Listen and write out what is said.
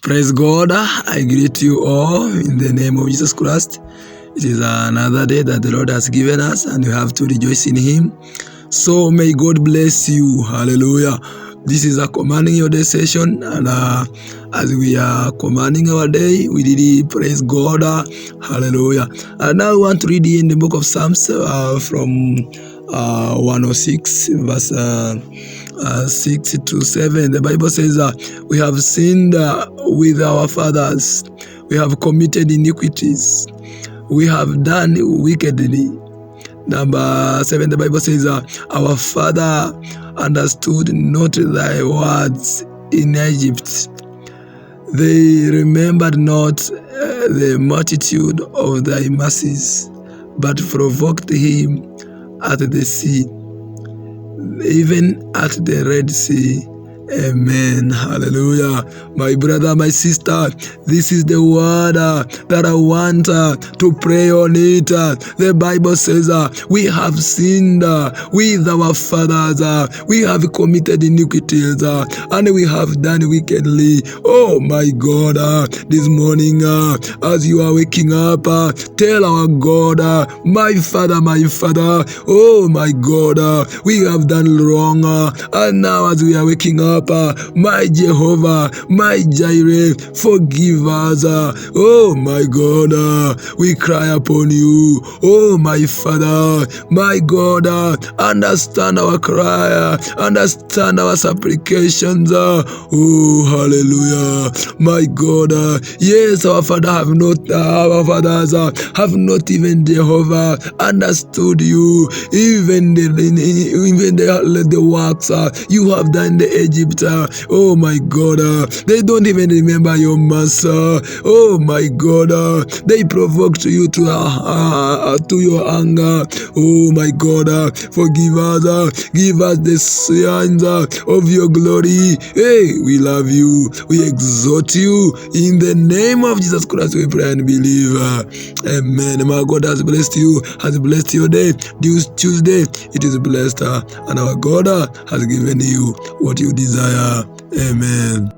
Praise God. I greet you all in the name of Jesus Christ. It is another day that the Lord has given us, and we have to rejoice in Him. So may God bless you. Hallelujah. This is a commanding your day session, and as we are commanding our day, we really praise God. Hallelujah. And now we want to read in the book of Psalms from 106 verse 6 to 7. The Bible says we have sinned with our fathers, we have committed iniquities, we have done wickedly. Number 7, the Bible says our father understood not thy words in Egypt. They remembered not the multitude of thy mercies, but provoked him at the sea, even at the Red Sea. Amen. Hallelujah. My brother, my sister, this is the word that I want to pray on it. The Bible says we have sinned with our fathers, we have committed iniquities, and we have done wickedly. Oh my God, this morning as you are waking up, tell our God, my Father, oh my God, we have done wrong, and now as we are waking up, my Jehovah, my Jireh, forgive us. Oh my God, we cry upon you. Oh my Father, my God, understand our cry, understand our supplications. Oh hallelujah, my God. Yes, our fathers have not even Jehovah understood you, even the works you have done in the Egypt. Oh my God, they don't even remember your master. Oh my God, they provoked you to your anger. Oh my God, forgive us, give us the signs of your glory. Hey, we love you, we exalt you. In the name of Jesus Christ we pray and believe. Amen. My God has blessed you, has blessed your day. This Tuesday it is blessed, and our God has given you what you desire. Amen.